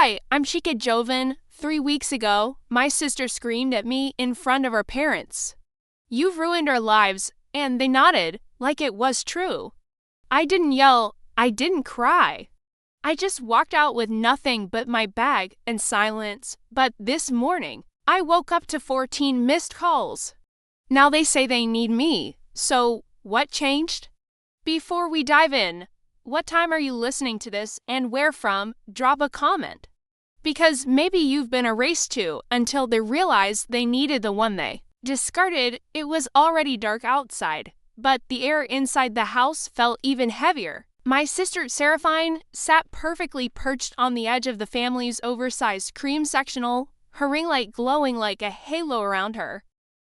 Hi, I'm Shika Joven. 3 weeks ago, my sister screamed at me in front of our parents. You've ruined our lives, and they nodded, like it was true. I didn't yell, I didn't cry. I just walked out with nothing but my bag and silence, but this morning, I woke up to 14 missed calls. Now they say they need me, so what changed? Before we dive in, what time are you listening to this and where from? Drop a comment. Because maybe you've been erased too until they realized they needed the one they discarded. It was already dark outside, but the air inside the house felt even heavier. My sister Seraphine sat perfectly perched on the edge of the family's oversized cream sectional, her ring light glowing like a halo around her.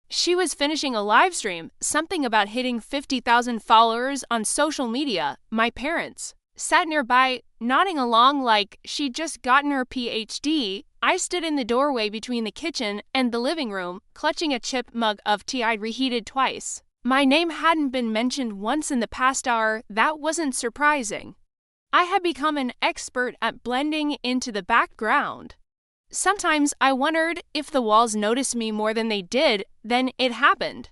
She was finishing a live stream, something about hitting 50,000 followers on social media. My parents sat nearby, nodding along like she'd just gotten her PhD. I stood in the doorway between the kitchen and the living room, clutching a chip mug of tea I'd reheated twice. My name hadn't been mentioned once in the past hour. That wasn't surprising. I had become an expert at blending into the background. Sometimes I wondered if the walls noticed me more than they did. Then it happened.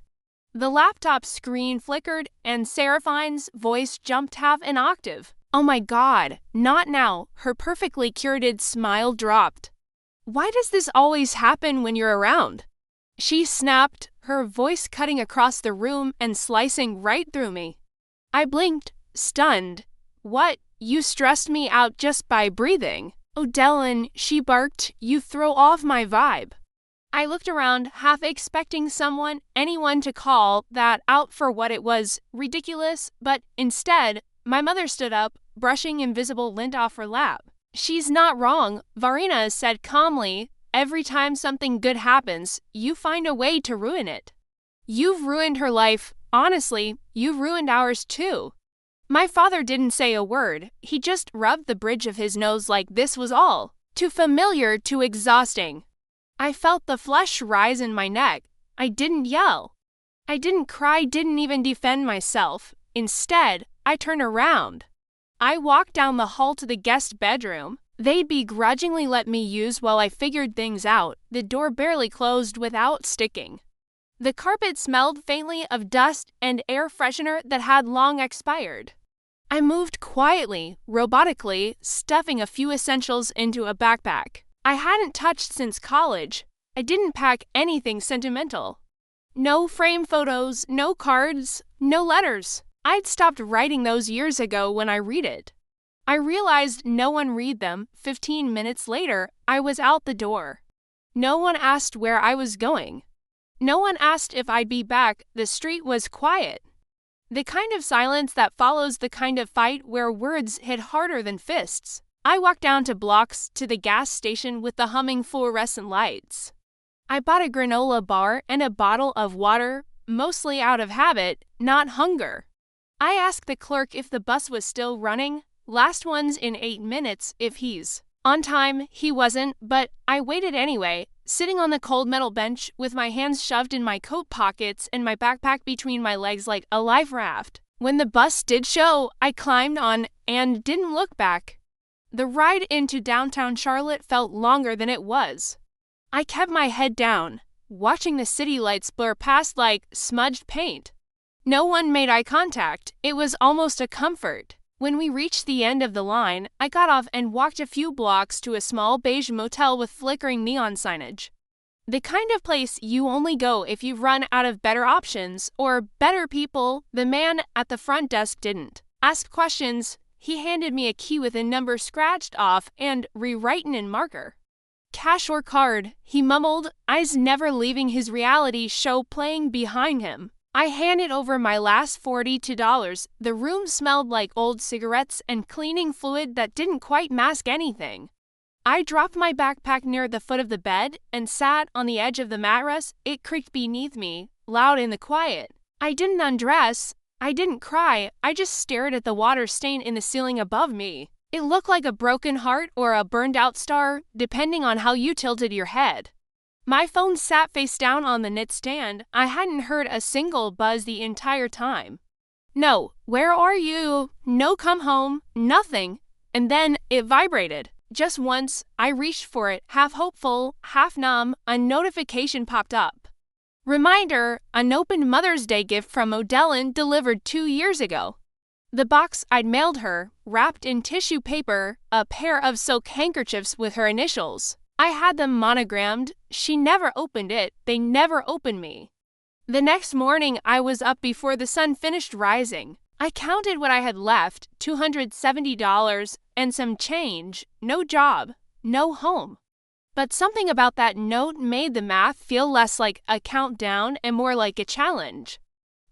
The laptop screen flickered and Seraphine's voice jumped half an octave. Oh my God, not now. Her perfectly curated smile dropped. Why does this always happen when you're around? She snapped, her voice cutting across the room and slicing right through me. I blinked, stunned. What? You stressed me out just by breathing. Oh, Dylan, she barked, you throw off my vibe. I looked around, half expecting anyone to call that out for what it was, ridiculous, but instead, my mother stood up, brushing invisible lint off her lap. She's not wrong, Varina said calmly. Every time something good happens, you find a way to ruin it. You've ruined her life. Honestly, you've ruined ours too. My father didn't say a word. He just rubbed the bridge of his nose like this was all too familiar, too exhausting. I felt the flesh rise in my neck. I didn't yell. I didn't cry, didn't even defend myself. Instead, I turned around. I walked down the hall to the guest bedroom. They'd begrudgingly let me use while I figured things out. The door barely closed without sticking. The carpet smelled faintly of dust and air freshener that had long expired. I moved quietly, robotically, stuffing a few essentials into a backpack I hadn't touched since college. I didn't pack anything sentimental. No frame photos, no cards, no letters. I'd stopped writing those years ago when I read it. I realized no one read them. 15 minutes later, I was out the door. No one asked where I was going. No one asked if I'd be back. The street was quiet. The kind of silence that follows the kind of fight where words hit harder than fists. I walked down to blocks to the gas station with the humming fluorescent lights. I bought a granola bar and a bottle of water, mostly out of habit, not hunger. I asked the clerk if the bus was still running. Last one's in 8 minutes if he's on time. He wasn't, but I waited anyway, sitting on the cold metal bench with my hands shoved in my coat pockets and my backpack between my legs like a life raft. When the bus did show, I climbed on and didn't look back. The ride into downtown Charlotte felt longer than it was. I kept my head down, watching the city lights blur past like smudged paint. No one made eye contact. It was almost a comfort. When we reached the end of the line, I got off and walked a few blocks to a small beige motel with flickering neon signage. The kind of place you only go if you've run out of better options or better people. The man at the front desk didn't ask questions. He handed me a key with a number scratched off and rewritten in marker. Cash or card, he mumbled, eyes never leaving his reality show playing behind him. I handed over my last $42. The room smelled like old cigarettes and cleaning fluid that didn't quite mask anything. I dropped my backpack near the foot of the bed and sat on the edge of the mattress. It creaked beneath me, loud in the quiet. I didn't undress. I didn't cry. I just stared at the water stain in the ceiling above me. It looked like a broken heart or a burned-out star, depending on how you tilted your head. My phone sat face down on the knit stand. I hadn't heard a single buzz the entire time. No, where are you? No, come home. Nothing. And then it vibrated. Just once, I reached for it, half hopeful, half numb. A notification popped up. Reminder, unopened Mother's Day gift from Modellin delivered 2 years ago. The box I'd mailed her, wrapped in tissue paper, a pair of silk handkerchiefs with her initials. I had them monogrammed. She never opened it. They never opened me. The next morning, I was up before the sun finished rising. I counted what I had left, $270 and some change, no job, no home. But something about that note made the math feel less like a countdown and more like a challenge.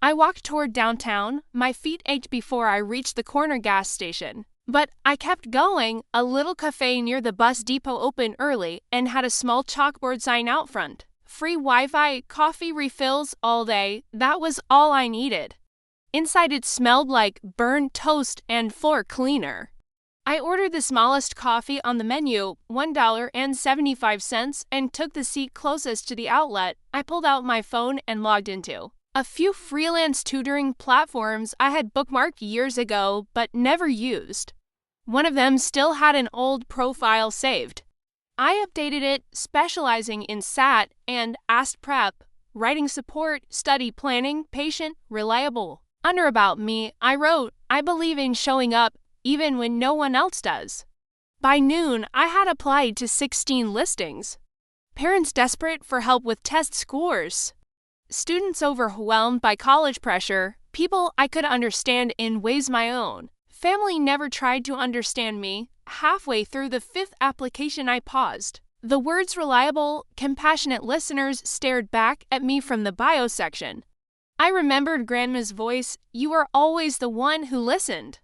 I walked toward downtown. My feet ached before I reached the corner gas station. But I kept going. A little cafe near the bus depot opened early and had a small chalkboard sign out front. Free Wi-Fi, coffee refills all day. That was all I needed. Inside it smelled like burned toast and floor cleaner. I ordered the smallest coffee on the menu, $1.75, and took the seat closest to the outlet. I pulled out my phone and logged into a few freelance tutoring platforms I had bookmarked years ago but never used. One of them still had an old profile saved. I updated it, specializing in SAT and AST prep, writing support, study planning, patient, reliable. Under About Me, I wrote, I believe in showing up even when no one else does. By noon, I had applied to 16 listings. Parents desperate for help with test scores. Students overwhelmed by college pressure. People I could understand in ways my own. Family never tried to understand me. Halfway through the 5th application, I paused. The words reliable, compassionate listeners stared back at me from the bio section. I remembered Grandma's voice. You were always the one who listened.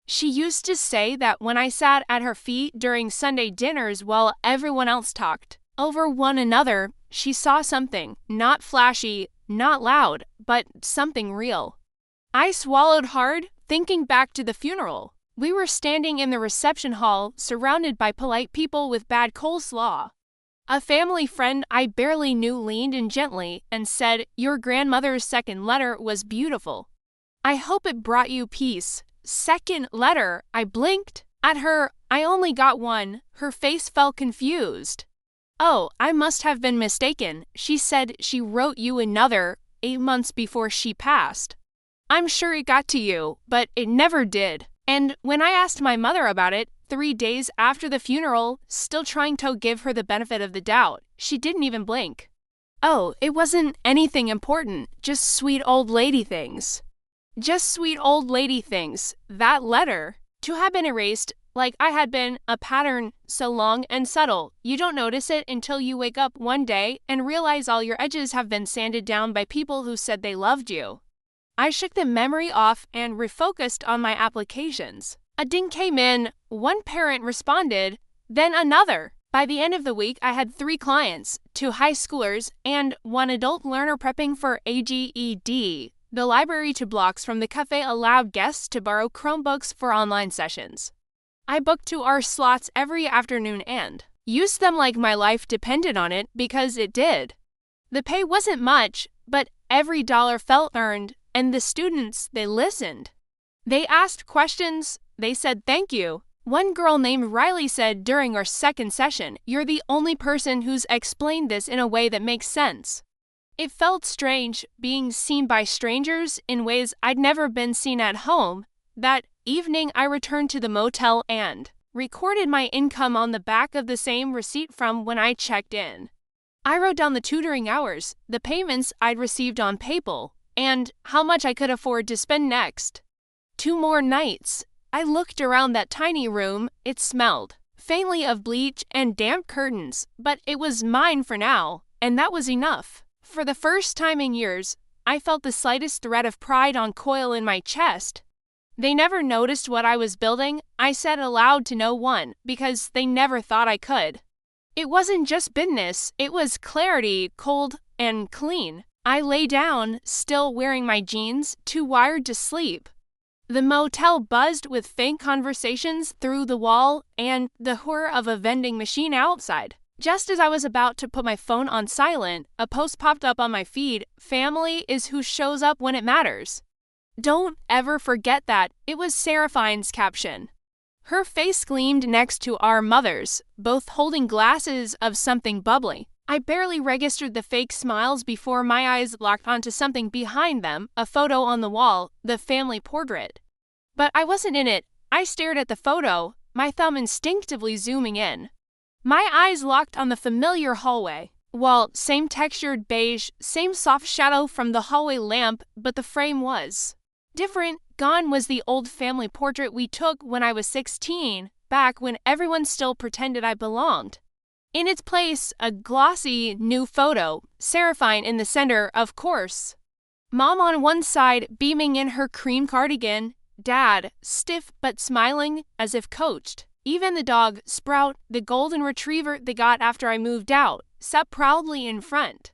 She used to say that when I sat at her feet during Sunday dinners while everyone else talked over one another, she saw something, not flashy, not loud, but something real. I swallowed hard, thinking back to the funeral. We were standing in the reception hall, surrounded by polite people with bad coleslaw. A family friend I barely knew leaned in gently and said, Your grandmother's second letter was beautiful. I hope it brought you peace. Second letter, I blinked. At her, I only got one. Her face fell confused. Oh, I must have been mistaken. She said she wrote you another 8 months before she passed. I'm sure it got to you, but it never did. And when I asked my mother about it, 3 days after the funeral, still trying to give her the benefit of the doubt, she didn't even blink. Oh, it wasn't anything important, just sweet old lady things. Just sweet old lady things. That letter, to have been erased, like I had been, a pattern so long and subtle, you don't notice it until you wake up one day and realize all your edges have been sanded down by people who said they loved you. I shook the memory off and refocused on my applications. A ding came in, one parent responded, then another. By the end of the week, I had 3 clients, 2 high schoolers, and 1 adult learner prepping for AGED. The library to blocks from the cafe allowed guests to borrow Chromebooks for online sessions. I booked 2-hour slots every afternoon and used them like my life depended on it because it did. The pay wasn't much, but every dollar felt earned, and the students, they listened. They asked questions, they said thank you. One girl named Riley said during our second session, You're the only person who's explained this in a way that makes sense. It felt strange being seen by strangers in ways I'd never been seen at home. That evening, I returned to the motel and recorded my income on the back of the same receipt from when I checked in. I wrote down the tutoring hours, the payments I'd received on PayPal, and how much I could afford to spend next. 2 more nights. I looked around that tiny room. It smelled faintly of bleach and damp curtains, but it was mine for now, and that was enough. For the first time in years, I felt the slightest thread of pride on coil in my chest. They never noticed what I was building. I said aloud to no one, because they never thought I could. It wasn't just business, it was clarity, cold and clean. I lay down, still wearing my jeans, too wired to sleep. The motel buzzed with faint conversations through the wall and the whir of a vending machine outside. Just as I was about to put my phone on silent, a post popped up on my feed, Family is who shows up when it matters. Don't ever forget that. It was Sarah Fine's caption. Her face gleamed next to our mother's, both holding glasses of something bubbly. I barely registered the fake smiles before my eyes locked onto something behind them, a photo on the wall, the family portrait. But I wasn't in it. I stared at the photo, my thumb instinctively zooming in. My eyes locked on the familiar hallway. Wall, same textured beige, same soft shadow from the hallway lamp, but the frame was different. Gone was the old family portrait we took when I was 16, back when everyone still pretended I belonged. In its place, a glossy, new photo, Seraphine in the center, of course. Mom on one side, beaming in her cream cardigan, Dad, stiff but smiling, as if coached. Even the dog, Sprout, the golden retriever they got after I moved out, sat proudly in front.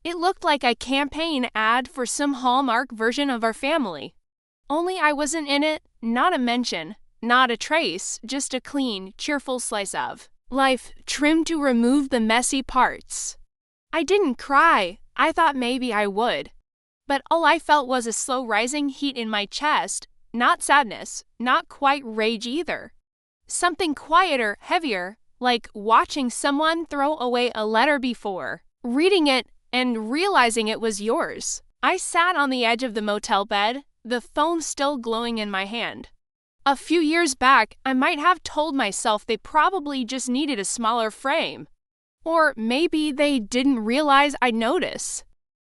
It looked like a campaign ad for some Hallmark version of our family. Only I wasn't in it, not a mention, not a trace, just a clean, cheerful slice of life, trimmed to remove the messy parts. I didn't cry. I thought maybe I would. But all I felt was a slow rising heat in my chest, not sadness, not quite rage either. Something quieter, heavier, like watching someone throw away a letter before reading it and realizing it was yours. I sat on the edge of the motel bed, the phone still glowing in my hand. A few years back, I might have told myself they probably just needed a smaller frame. Or maybe they didn't realize I'd notice.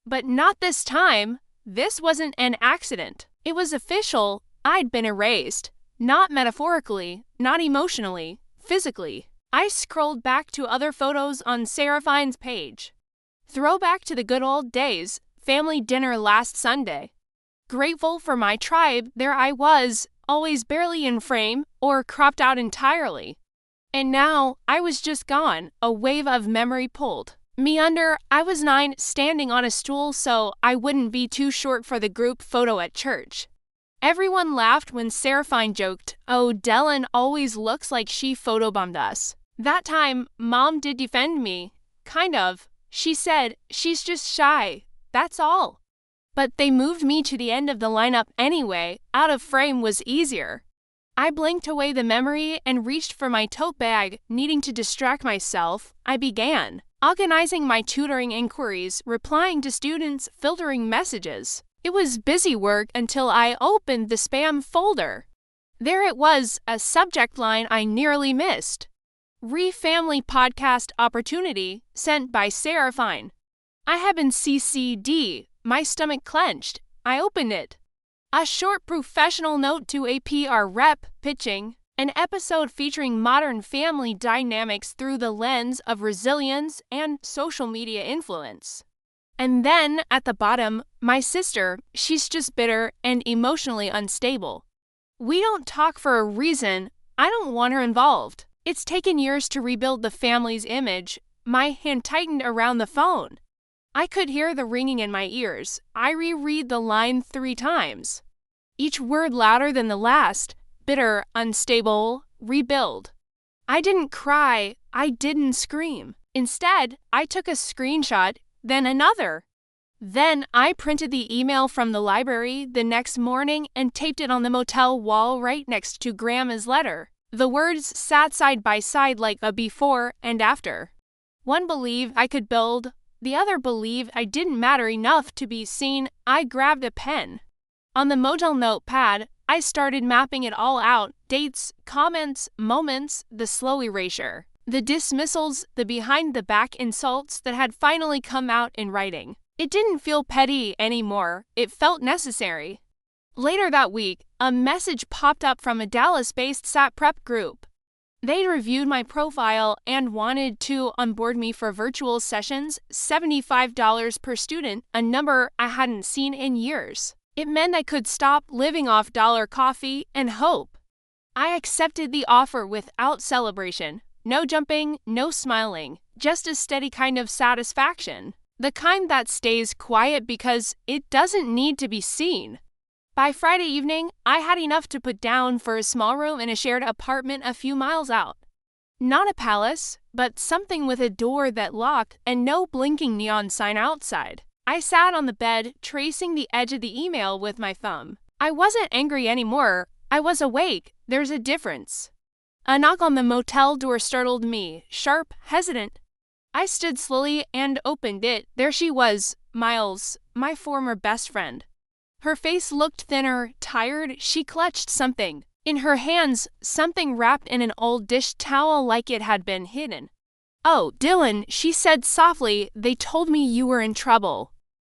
But not this time. This wasn't an accident. It was official. I'd been erased. Not metaphorically, not emotionally, physically. I scrolled back to other photos on Seraphine's page. Throwback to the good old days, family dinner last Sunday. Grateful for my tribe, there I was, always barely in frame or cropped out entirely. And now I was just gone, a wave of memory pulled me under. I was 9, standing on a stool so I wouldn't be too short for the group photo at church. Everyone laughed when Seraphine joked, "Oh, Dylan always looks like she photobombed us." That time, Mom did defend me. Kind of. She said, "She's just shy. That's all." But they moved me to the end of the lineup anyway. Out of frame was easier. I blinked away the memory and reached for my tote bag. Needing to distract myself, I began organizing my tutoring inquiries, replying to students, filtering messages. It was busy work until I opened the spam folder. There it was, a subject line I nearly missed. Re-Family Podcast Opportunity, sent by Seraphine. I had been CC'd. My stomach clenched. I opened it. A short professional note to a PR rep pitching an episode featuring modern family dynamics through the lens of resilience and social media influence. And then, at the bottom, my sister, she's just bitter and emotionally unstable. We don't talk for a reason. I don't want her involved. It's taken years to rebuild the family's image. My hand tightened around the phone. I could hear the ringing in my ears. I reread the line 3 times. Each word louder than the last. Bitter, unstable, rebuild. I didn't cry. I didn't scream. Instead, I took a screenshot, then another. Then I printed the email from the library the next morning and taped it on the motel wall right next to Grandma's letter. The words sat side by side like a before and after. One believed I could build. The other believed I didn't matter enough to be seen. I grabbed a pen. On the motel notepad, I started mapping it all out. Dates, comments, moments, the slow erasure. The dismissals, the behind-the-back insults that had finally come out in writing. It didn't feel petty anymore. It felt necessary. Later that week, a message popped up from a Dallas-based SAT prep group. They reviewed my profile and wanted to onboard me for virtual sessions, $75 per student, a number I hadn't seen in years. It meant I could stop living off dollar coffee and hope. I accepted the offer without celebration. No jumping, no smiling, just a steady kind of satisfaction. The kind that stays quiet because it doesn't need to be seen. By Friday evening, I had enough to put down for a small room in a shared apartment a few miles out. Not a palace, but something with a door that locked and no blinking neon sign outside. I sat on the bed, tracing the edge of the email with my thumb. I wasn't angry anymore. I was awake. There's a difference. A knock on the motel door startled me, sharp, hesitant. I stood slowly and opened it. There she was, Miles, my former best friend. Her face looked thinner, tired. She clutched something in her hands, something wrapped in an old dish towel like it had been hidden. "Oh, Dylan," she said softly, "they told me you were in trouble."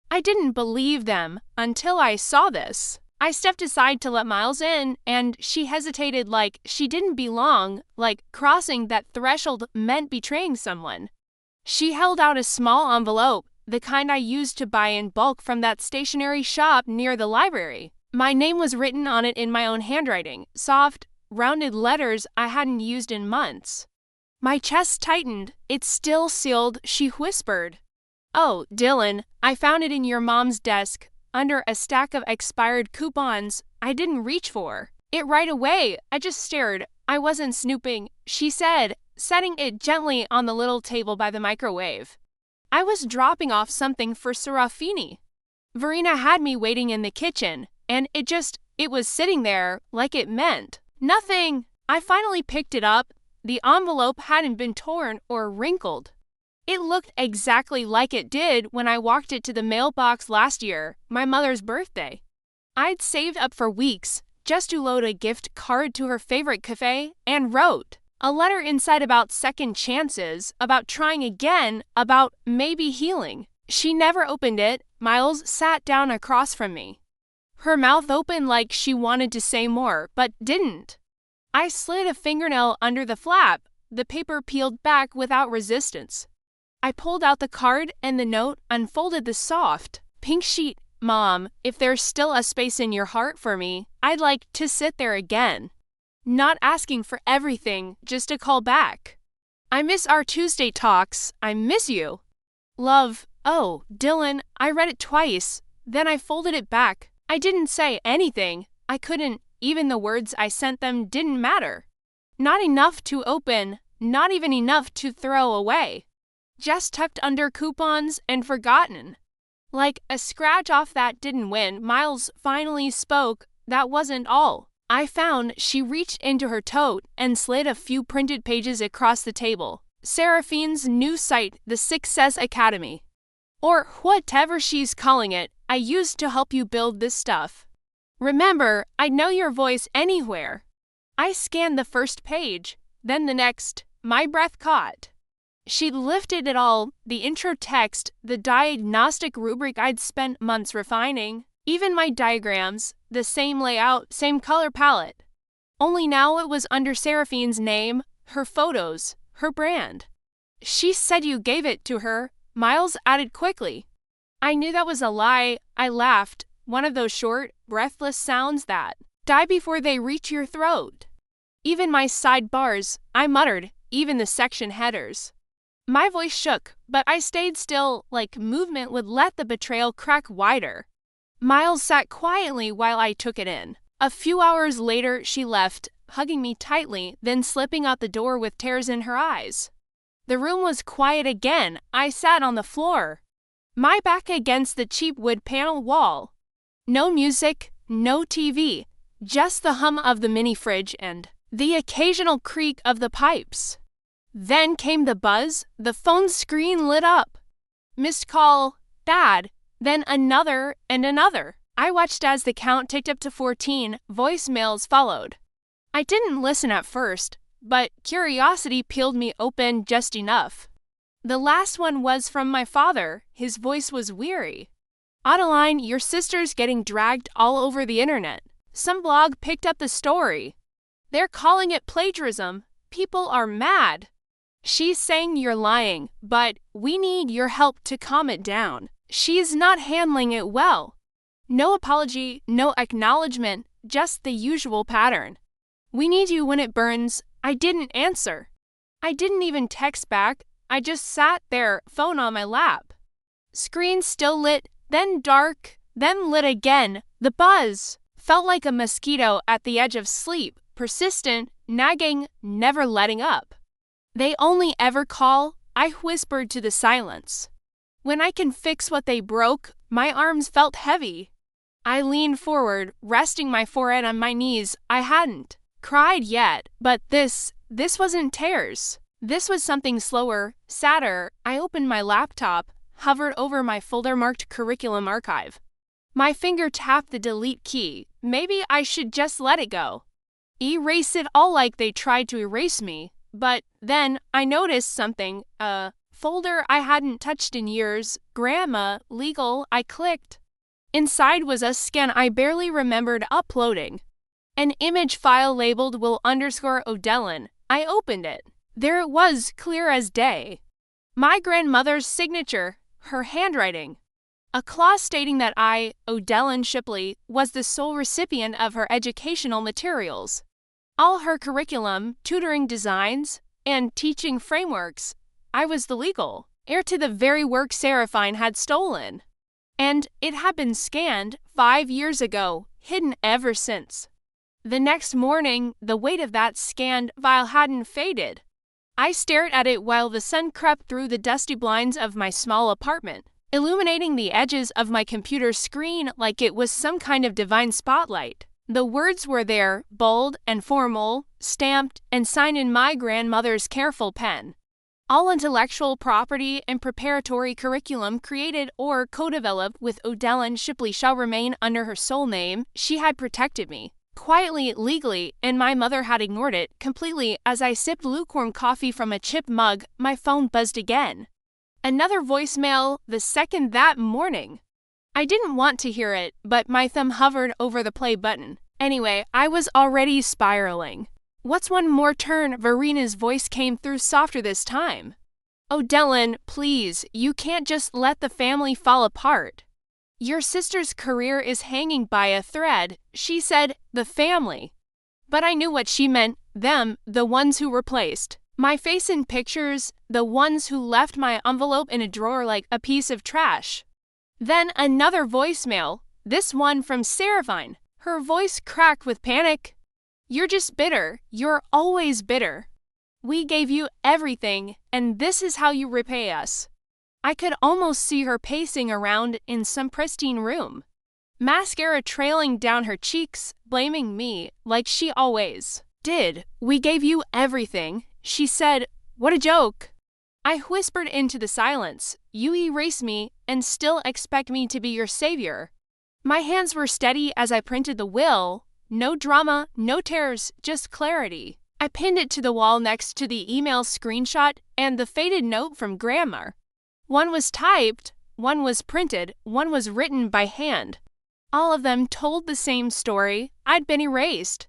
I didn't believe them until I saw this. I stepped aside to let Miles in, and she hesitated like she didn't belong, like crossing that threshold meant betraying someone. She held out a small envelope, the kind I used to buy in bulk from that stationery shop near the library. My name was written on it in my own handwriting, soft, rounded letters I hadn't used in months. My chest tightened. "It's still sealed," she whispered. "Oh, Dylan, I found it in your mom's desk, under a stack of expired coupons I didn't reach for it right away. I just stared. I wasn't snooping," she said, setting it gently on the little table by the microwave. I was dropping off something for Serafini. Verena had me waiting in the kitchen, and it was sitting there like it meant nothing. I finally picked it up. The envelope hadn't been torn or wrinkled. It looked exactly like it did when I walked it to the mailbox last year, my mother's birthday. I'd saved up for weeks just to load a gift card to her favorite cafe and wrote a letter inside about second chances, about trying again, about maybe healing. She never opened it. Miles sat down across from me. Her mouth opened like she wanted to say more, but didn't. I slid a fingernail under the flap. The paper peeled back without resistance. I pulled out the card and the note, unfolded the soft, pink sheet. "Mom, if there's still a space in your heart for me, I'd like to sit there again. Not asking for everything, just a call back. I miss our Tuesday talks. I miss you. Love." Oh, Dylan, I read it twice. Then I folded it back. I didn't say anything. I couldn't. Even the words I sent them didn't matter. Not enough to open, not even enough to throw away. Just tucked under coupons and forgotten. Like a scratch off that didn't win, Miles finally spoke. That wasn't all. I found she reached into her tote and slid a few printed pages across the table. Seraphine's new site, the Success Academy. Or whatever she's calling it, I used to help you build this stuff. Remember, I'd know your voice anywhere. I scanned the first page, then the next. My breath caught. She'd lifted it all, the intro text, the diagnostic rubric I'd spent months refining, even my diagrams, the same layout, same color palette. Only now it was under Seraphine's name, her photos, her brand. "She said you gave it to her," Miles added quickly. I knew that was a lie. I laughed, one of those short, breathless sounds that die before they reach your throat. Even my sidebars, I muttered, even the section headers. My voice shook, but I stayed still, like movement would let the betrayal crack wider. Miles sat quietly while I took it in. A few hours later, she left, hugging me tightly, then slipping out the door with tears in her eyes. The room was quiet again. I sat on the floor, my back against the cheap wood panel wall. No music, no TV, just the hum of the mini fridge and the occasional creak of the pipes. Then came the buzz. The phone screen lit up. Missed call, Dad. Then another and another. I watched as the count ticked up to 14. Voicemails followed. I didn't listen at first, but curiosity peeled me open just enough. The last one was from my father. His voice was weary. "Adeline, your sister's getting dragged all over the internet. Some blog picked up the story. They're calling it plagiarism. People are mad. She's saying you're lying, but we need your help to calm it down. She's not handling it well." No apology, no acknowledgement, just the usual pattern. "We need you when it burns." I didn't answer. I didn't even text back. I just sat there, phone on my lap. Screen still lit, then dark, then lit again. The buzz felt like a mosquito at the edge of sleep, persistent, nagging, never letting up. "They only ever call," I whispered to the silence. "When I can fix what they broke." My arms felt heavy. I leaned forward, resting my forehead on my knees. I hadn't cried yet, but this this wasn't tears. This was something slower, sadder. I opened my laptop, hovered over my folder marked Curriculum Archive. My finger tapped the delete key. Maybe I should just let it go. Erase it all like they tried to erase me. But then I noticed something, a folder I hadn't touched in years, Grandma, Legal. I clicked. Inside was a scan I barely remembered uploading. An image file labeled Will_O'Dellin. I opened it. There it was, clear as day. My grandmother's signature, her handwriting. A clause stating that I, O'Dellin Shipley, was the sole recipient of her educational materials. All her curriculum, tutoring designs, and teaching frameworks. I was the legal heir to the very work Seraphine had stolen. And it had been scanned 5 years ago, hidden ever since. The next morning, the weight of that scanned file hadn't faded. I stared at it while the sun crept through the dusty blinds of my small apartment, illuminating the edges of my computer screen like it was some kind of divine spotlight. The words were there, bold and formal, stamped and signed in my grandmother's careful pen. All intellectual property and preparatory curriculum created or co-developed with O'Dellin Shipley shall remain under her sole name. She had protected me, quietly, legally, and my mother had ignored it completely. As I sipped lukewarm coffee from a chip mug, my phone buzzed again. Another voicemail, the second that morning. I didn't want to hear it, but my thumb hovered over the play button. Anyway, I was already spiraling. What's one more turn? Verena's voice came through softer this time. O'Dellin, please, you can't just let the family fall apart. Your sister's career is hanging by a thread. She said, the family. But I knew what she meant, them, the ones who replaced my face in pictures, the ones who left my envelope in a drawer like a piece of trash. Then another voicemail, this one from Seraphine. Her voice cracked with panic. You're just bitter. You're always bitter. We gave you everything, and this is how you repay us. I could almost see her pacing around in some pristine room, mascara trailing down her cheeks, blaming me like she always did. We gave you everything. She said, what a joke. I whispered into the silence, you erase me and still expect me to be your savior. My hands were steady as I printed the will. No drama, no tears, just clarity. I pinned it to the wall next to the email screenshot and the faded note from Grandma. One was typed, one was printed, one was written by hand. All of them told the same story. I'd been erased.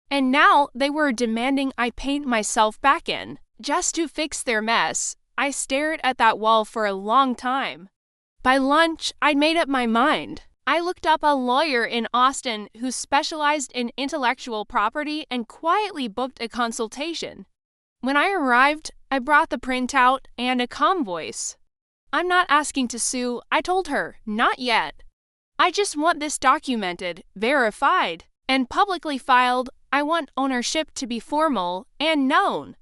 And now they were demanding I paint myself back in, just to fix their mess. I stared at that wall for a long time. By lunch, I'd made up my mind. I looked up a lawyer in Austin who specialized in intellectual property and quietly booked a consultation. When I arrived, I brought the printout and a calm voice. I'm not asking to sue, I told her, not yet. I just want this documented, verified, and publicly filed. I want ownership to be formal and known.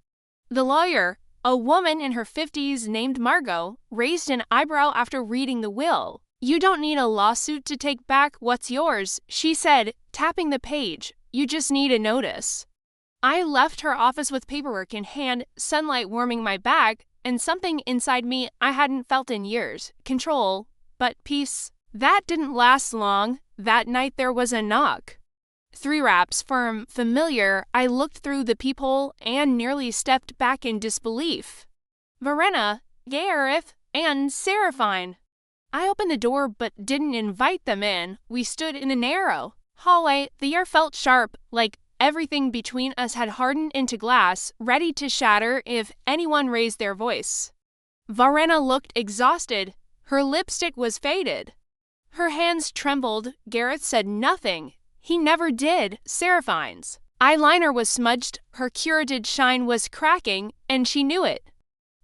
The lawyer, a woman in her 50s named Margot, raised an eyebrow after reading the will. You don't need a lawsuit to take back what's yours, she said, tapping the page. You just need a notice. I left her office with paperwork in hand, sunlight warming my back, and something inside me I hadn't felt in years. Control, but peace. That didn't last long. That night there was a knock. 3 raps, firm, familiar. I looked through the peephole and nearly stepped back in disbelief. Verena, Gareth, and Seraphine. I opened the door but didn't invite them in. We stood in a narrow hallway. The air felt sharp, like everything between us had hardened into glass, ready to shatter if anyone raised their voice. Verena looked exhausted. Her lipstick was faded. Her hands trembled. Gareth said nothing. He never did. Seraphine's eyeliner was smudged, her curated shine was cracking, and she knew it.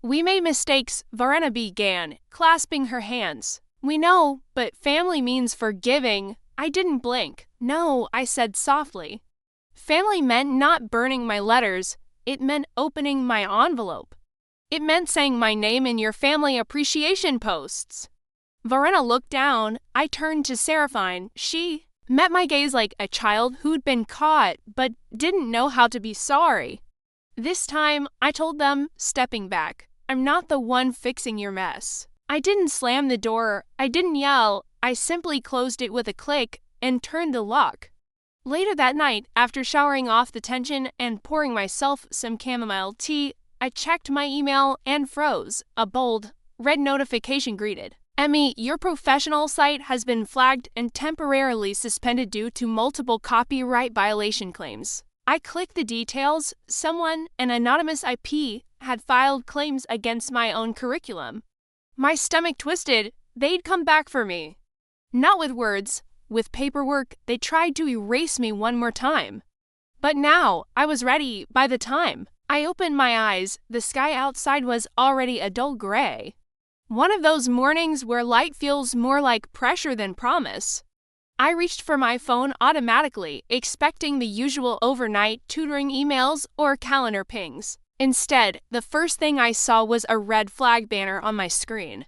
We made mistakes, Verena began, clasping her hands. We know, but family means forgiving. I didn't blink. No, I said softly. Family meant not burning my letters. It meant opening my envelope. It meant saying my name in your family appreciation posts. Verena looked down. I turned to Seraphine. She met my gaze like a child who'd been caught but didn't know how to be sorry. This time, I told them, stepping back, I'm not the one fixing your mess. I didn't slam the door, I didn't yell, I simply closed it with a click and turned the lock. Later that night, after showering off the tension and pouring myself some chamomile tea, I checked my email and froze. A bold, red notification greeted. Emmy, your professional site has been flagged and temporarily suspended due to multiple copyright violation claims. I clicked the details. Someone, an anonymous IP, had filed claims against my own curriculum. My stomach twisted. They'd come back for me. Not with words. With paperwork, they tried to erase me one more time. But now, I was ready by the time I opened my eyes. The sky outside was already a dull gray. One of those mornings where light feels more like pressure than promise. I reached for my phone automatically, expecting the usual overnight tutoring emails or calendar pings. Instead, the first thing I saw was a red flag banner on my screen.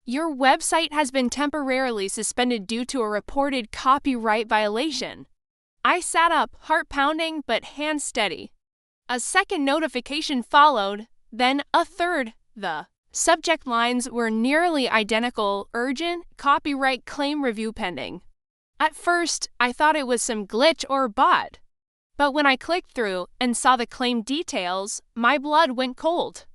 Your website has been temporarily suspended due to a reported copyright violation. I sat up, heart pounding but hands steady. A second notification followed, then a third. The subject lines were nearly identical: urgent, copyright claim review pending. At first, I thought it was some glitch or bot. But when I clicked through and saw the claim details, my blood went cold.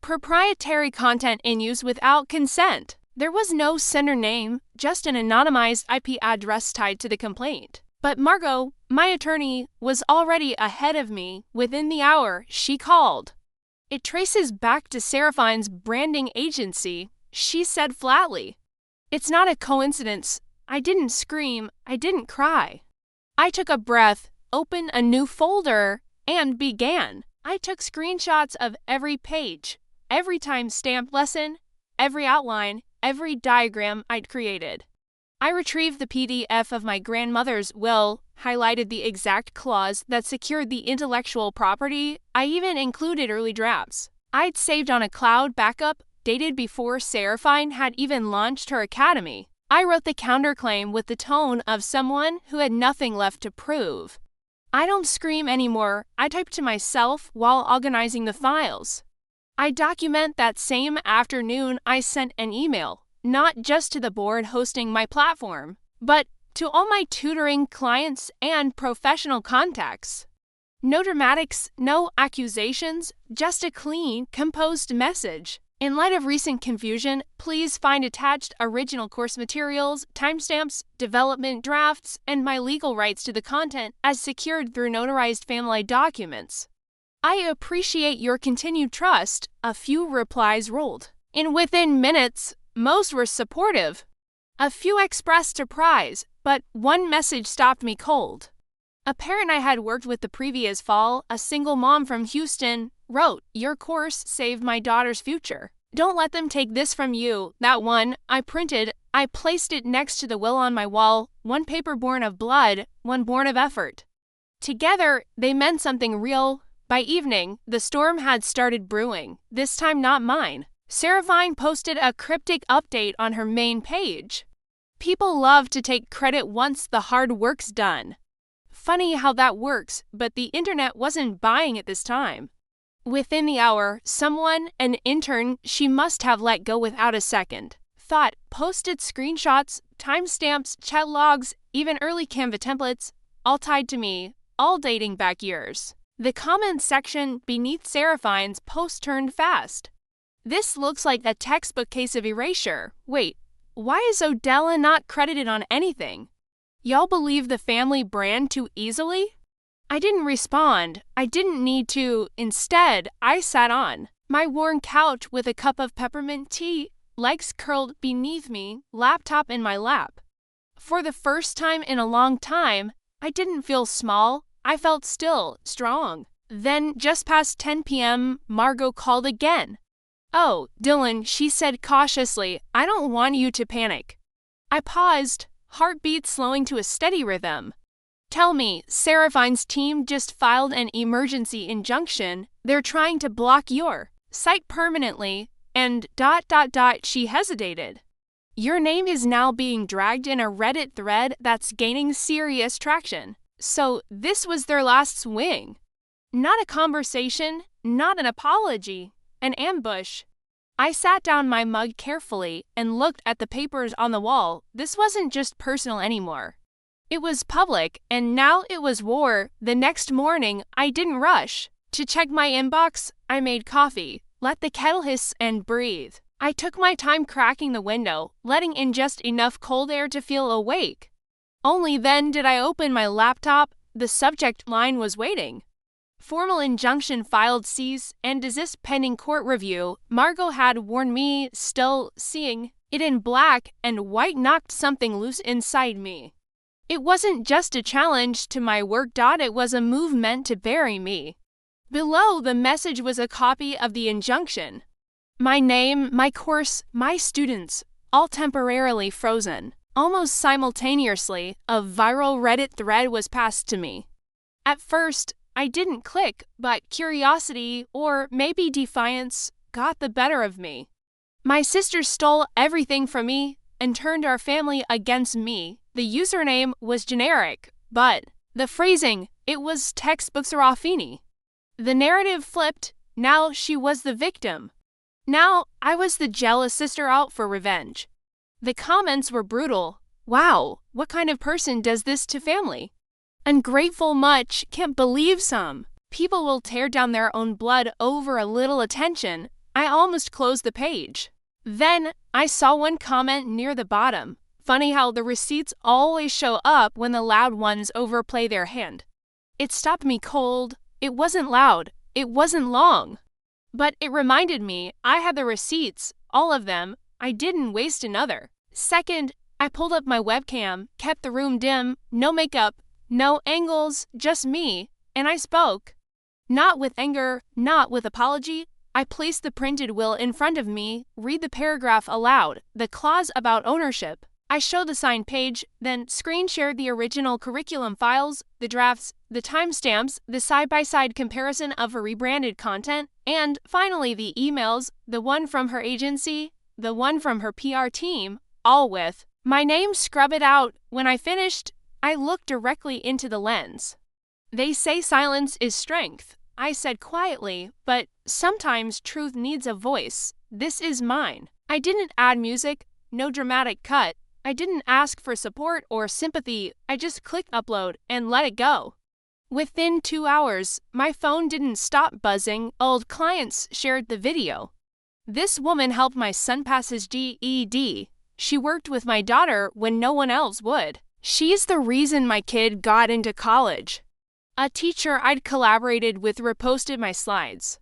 Proprietary content in use without consent. There was no sender name, just an anonymized IP address tied to the complaint. But Margot, my attorney, was already ahead of me. Within the hour, she called. It traces back to Seraphine's branding agency, she said flatly. It's not a coincidence. I didn't scream, I didn't cry. I took a breath, opened a new folder, and began. I took screenshots of every page, every timestamp lesson, every outline, every diagram I'd created. I retrieved the PDF of my grandmother's will, highlighted the exact clause that secured the intellectual property. I even included early drafts I'd saved on a cloud backup dated before Seraphine had even launched her academy. I wrote the counterclaim with the tone of someone who had nothing left to prove. I don't scream anymore, I type to myself while organizing the files. I document that same afternoon I sent an email, not just to the board hosting my platform, but to all my tutoring clients and professional contacts. No dramatics, no accusations, just a clean, composed message. In light of recent confusion, please find attached original course materials, timestamps, development drafts, and my legal rights to the content as secured through notarized family documents. I appreciate your continued trust. A few replies rolled. And within minutes, most were supportive. A few expressed surprise, but one message stopped me cold. A parent I had worked with the previous fall, a single mom from Houston, wrote, "Your course saved my daughter's future. Don't let them take this from you." That one, I printed. I placed it next to the will on my wall, one paper born of blood, one born of effort. Together, they meant something real. By evening, the storm had started brewing, this time not mine. Seraphine posted a cryptic update on her main page. People love to take credit once the hard work's done. Funny how that works, but the internet wasn't buying it this time. Within the hour, someone, an intern she must have let go without a second, thought, posted screenshots, timestamps, chat logs, even early Canva templates, all tied to me, all dating back years. The comments section beneath Seraphine's post turned fast. This looks like a textbook case of erasure. Wait, why is Odella not credited on anything? Y'all believe the family brand too easily? I didn't respond. I didn't need to. Instead, I sat on my worn couch with a cup of peppermint tea, legs curled beneath me, laptop in my lap. For the first time in a long time, I didn't feel small. I felt still, strong. Then, just past 10 p.m., Margot called again. "Oh, Dylan," she said cautiously, "I don't want you to panic." I paused, heartbeat slowing to a steady rhythm. "Tell me, Seraphine's team just filed an emergency injunction. They're trying to block your site permanently, and ... She hesitated. "Your name is now being dragged in a Reddit thread that's gaining serious traction. So this was their last swing. Not a conversation, not an apology, an ambush. I sat down my mug carefully and looked at the papers on the wall. This wasn't just personal anymore. It was public, and now it was war. The next morning, I didn't rush. To check my inbox, I made coffee, let the kettle hiss and breathe. I took my time cracking the window, letting in just enough cold air to feel awake. Only then did I open my laptop. The subject line was waiting. Formal injunction filed cease and desist pending court review. Margot had warned me, still seeing it in black and white knocked something loose inside me. It wasn't just a challenge to my work. It was a move meant to bury me. Below the message was a copy of the injunction. My name, my course, my students, all temporarily frozen. Almost simultaneously, a viral Reddit thread was passed to me. At first, I didn't click, but curiosity, or maybe defiance, got the better of me. My sister stole everything from me and turned our family against me. The username was generic, but the phrasing, it was textbook Serafini. The narrative flipped. Now she was the victim. Now I was the jealous sister out for revenge. The comments were brutal. Wow, what kind of person does this to family? Ungrateful much, can't believe some. People will tear down their own blood over a little attention. I almost closed the page. Then I saw one comment near the bottom. Funny how the receipts always show up when the loud ones overplay their hand. It stopped me cold. It wasn't loud. It wasn't long. But it reminded me I had the receipts, all of them. I didn't waste another second. I pulled up my webcam, kept the room dim, no makeup, no angles, just me, and I spoke. Not with anger, not with apology. I placed the printed will in front of me, read the paragraph aloud, the clause about ownership. I showed the signed page, then screen shared the original curriculum files, the drafts, the timestamps, the side-by-side comparison of her rebranded content, and finally the emails, the one from her agency, the one from her PR team, all with my name. Scrub it out. When I finished, I looked directly into the lens. They say silence is strength, I said quietly, but sometimes truth needs a voice. This is mine. I didn't add music, no dramatic cut. I didn't ask for support or sympathy. I just clicked upload and let it go. Within 2 hours, my phone didn't stop buzzing. Old clients shared the video. This woman helped my son pass his GED. She worked with my daughter when no one else would. She's the reason my kid got into college. A teacher I'd collaborated with reposted my slides.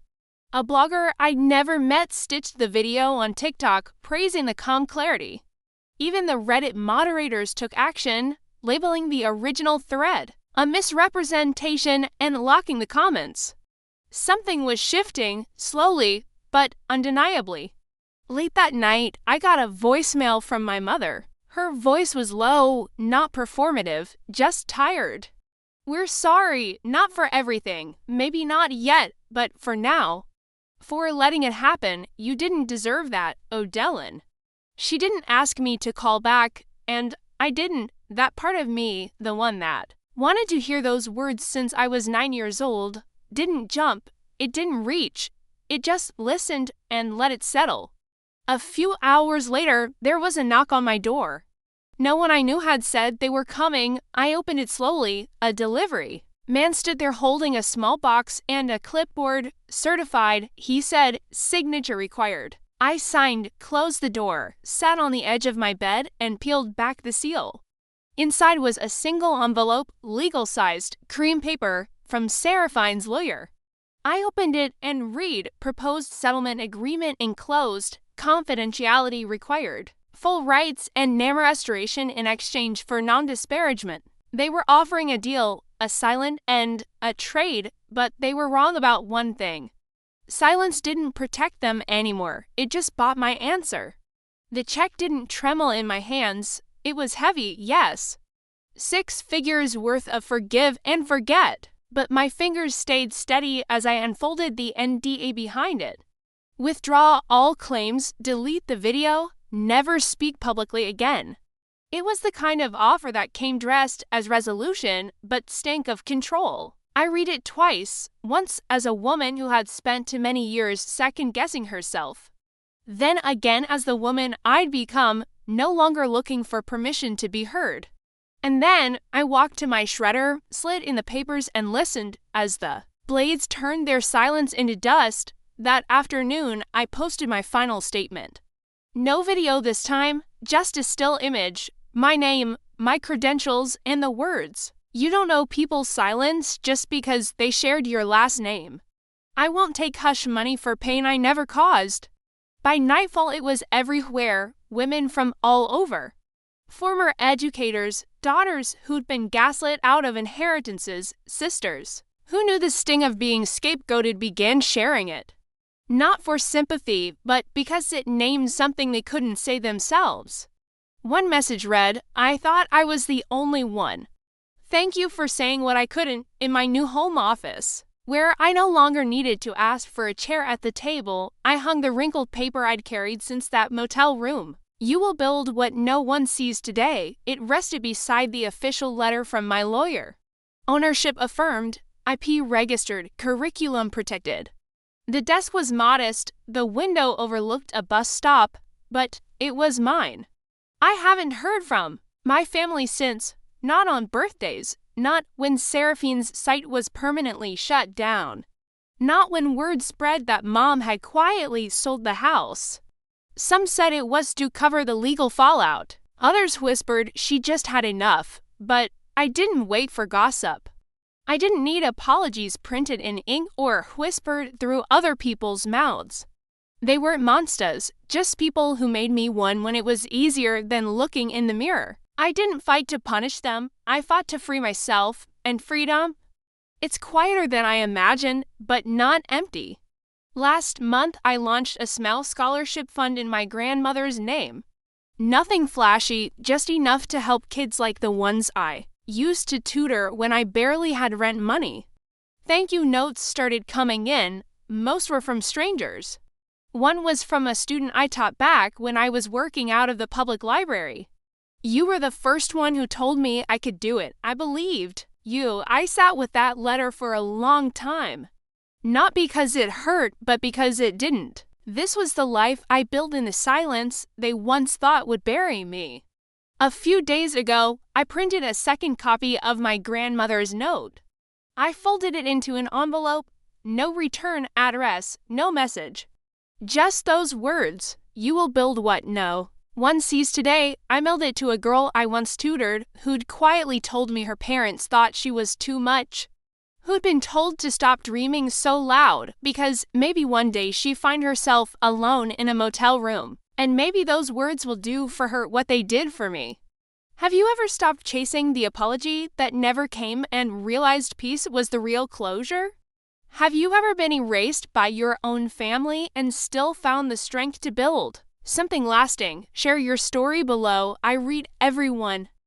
A blogger I'd never met stitched the video on TikTok praising the calm clarity. Even the Reddit moderators took action, labeling the original thread a misrepresentation and locking the comments. Something was shifting, slowly, but undeniably. Late that night, I got a voicemail from my mother. Her voice was low, not performative, just tired. We're sorry, not for everything, maybe not yet, but for now. For letting it happen, you didn't deserve that, Odellin. She didn't ask me to call back, and I didn't. That part of me, the one that wanted to hear those words since I was 9 years old, didn't jump, it didn't reach, it just listened and let it settle. A few hours later, there was a knock on my door. No one I knew had said they were coming. I opened it slowly, a delivery. Man stood there holding a small box and a clipboard, certified, he said, signature required. I signed, closed the door, sat on the edge of my bed, and peeled back the seal. Inside was a single envelope, legal-sized, cream paper, from Seraphine's lawyer. I opened it and read, proposed settlement agreement enclosed, confidentiality required, full rights and name restoration in exchange for non-disparagement. They were offering a deal, a silent end, a trade, but they were wrong about one thing. Silence didn't protect them anymore, it just bought my answer. The check didn't tremble in my hands, it was heavy, yes. 6 figures worth of forgive and forget, but my fingers stayed steady as I unfolded the NDA behind it. Withdraw all claims, delete the video, never speak publicly again. It was the kind of offer that came dressed as resolution, but stank of control. I read it twice, once as a woman who had spent too many years second-guessing herself. Then again as the woman I'd become, no longer looking for permission to be heard. And then I walked to my shredder, slid in the papers and listened as the blades turned their silence into dust. That afternoon, I posted my final statement. No video this time, just a still image, my name, my credentials, and the words. You don't owe people silence just because they shared your last name. I won't take hush money for pain I never caused. By nightfall it was everywhere, women from all over. Former educators, daughters who'd been gaslit out of inheritances, sisters who knew the sting of being scapegoated began sharing it. Not for sympathy, but because it named something they couldn't say themselves. One message read, "I thought I was the only one. Thank you for saying what I couldn't in my new home office." Where I no longer needed to ask for a chair at the table, I hung the wrinkled paper I'd carried since that motel room. You will build what no one sees today. It rested beside the official letter from my lawyer. Ownership affirmed, IP registered, curriculum protected. The desk was modest, the window overlooked a bus stop, but it was mine. I haven't heard from my family since, not on birthdays, not when Seraphine's site was permanently shut down, not when word spread that Mom had quietly sold the house. Some said it was to cover the legal fallout. Others whispered she just had enough, but I didn't wait for gossip. I didn't need apologies printed in ink or whispered through other people's mouths. They weren't monsters, just people who made me one when it was easier than looking in the mirror. I didn't fight to punish them, I fought to free myself, and freedom? It's quieter than I imagined, but not empty. Last month I launched a small scholarship fund in my grandmother's name. Nothing flashy, just enough to help kids like the ones I used to tutor when I barely had rent money. Thank you notes started coming in, most were from strangers. One was from a student I taught back when I was working out of the public library. You were the first one who told me I could do it. I believed you. I sat with that letter for a long time. Not because it hurt, but because it didn't. This was the life I built in the silence they once thought would bury me. A few days ago, I printed a second copy of my grandmother's note. I folded it into an envelope, no return address, no message. Just those words, you will build what no one sees today. I mailed it to a girl I once tutored who'd quietly told me her parents thought she was too much. Who'd been told to stop dreaming so loud because maybe one day she'd find herself alone in a motel room. And maybe those words will do for her what they did for me. Have you ever stopped chasing the apology that never came and realized peace was the real closure? Have you ever been erased by your own family and still found the strength to build something lasting? Share your story below. I read everyone.